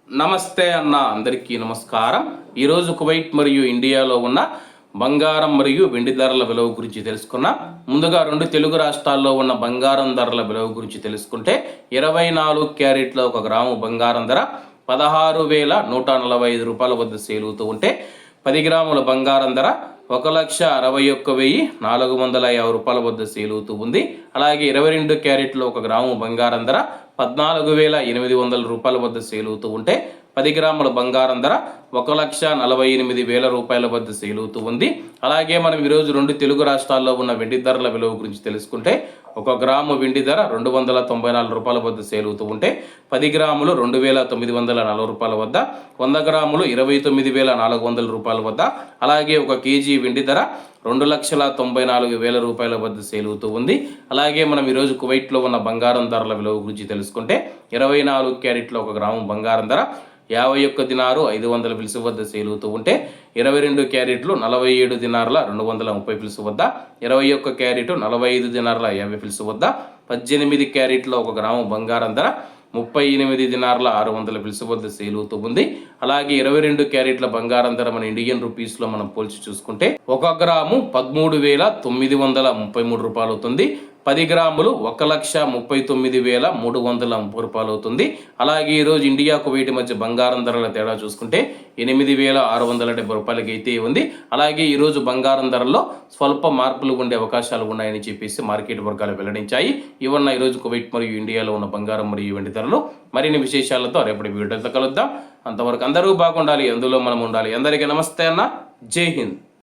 నమస్తే అన్న అందరికీ నమస్కారం. ఈరోజు కువైట్ మరియు ఇండియాలో ఉన్న బంగారం మరియు వెండి ధరల విలువ గురించి తెలుసుకున్నాం. ముందుగా రెండు తెలుగు రాష్ట్రాల్లో ఉన్న బంగారం ధరల విలువ గురించి తెలుసుకుంటే 24 క్యారెట్ల 1 గ్రాము బంగారం ధర 16,145 రూపాయల వద్ద సేల్ అవుతూ ఉంటే 10 గ్రాముల బంగారం ధర 1,61,450 రూపాయల వద్ద సేల్ అవుతూ ఉంది. అలాగే 22 క్యారెట్ల 1 గ్రాము బంగారం ధర 14,800 రూపాయల వద్ద సేల్ అవుతూ ఉంటే 10 గ్రాముల బంగారం ధర 1,48,000 రూపాయల వద్ద సేల్ అవుతూ ఉంది. అలాగే మనం ఈరోజు రెండు తెలుగు రాష్ట్రాల్లో ఉన్న వెండి ధరల విలువ గురించి తెలుసుకుంటే 1 గ్రాము వెండి ధర 294 రూపాయల వద్ద సేల్ అవుతూ ఉంటే 10 గ్రాములు 2,940 రూపాయల వద్ద, 100 గ్రాములు 29,400 రూపాయల వద్ద, అలాగే 1 కేజీ వెండి ధర 2,94,000 రూపాయల వద్ద సేల్ అవుతూ ఉంది. అలాగే మనం ఈరోజు కువైట్లో ఉన్న బంగారం ధరల విలువ గురించి తెలుసుకుంటే 24 క్యారెట్ల 1 గ్రాము బంగారం ధర 51 దినారు 500 ఫిల్స్ వద్ద సేల్ అవుతూ ఉంటే 22 క్యారెట్లు 47 దినార్ల 230 ఫిల్స్ వద్ద, 21 క్యారెట్ 45 దినార్ల 50 ఫిల్స్ వద్ద, 18 క్యారెట్ల 1 గ్రాము బంగారం ధర 38 దినార్ల 600 ఫిల్స్ వద్ద సేల్ అవుతూ ఉంది. అలాగే 22 క్యారెట్ల బంగారం ధర మన ఇండియన్ రూపీస్లో మనం పోల్చి చూసుకుంటే 1 గ్రాము 13,933 రూపాయలు అవుతుంది. 10 గ్రాములు 1,39,330 రూపాయలు అవుతుంది. అలాగే ఈరోజు ఇండియా కువైట్ మధ్య బంగారం ధరల తేడా చూసుకుంటే 8,670 రూపాయలకి అయితే ఉంది. అలాగే ఈరోజు బంగారం ధరల్లో స్వల్ప మార్పులు ఉండే అవకాశాలు ఉన్నాయని చెప్పేసి మార్కెట్ వర్గాలు వెల్లడించాయి. ఇవన్న ఈరోజు కువైట్ మరియు ఇండియాలో ఉన్న బంగారం మరియు వెండి ధరలు. మరిన్ని విశేషాలతో రేపటి వీడియోతో కలుద్దాం. అంతవరకు అందరూ బాగుండాలి, అందులో మనం ఉండాలి. అందరికీ నమస్తే అన్న, జై హింద్.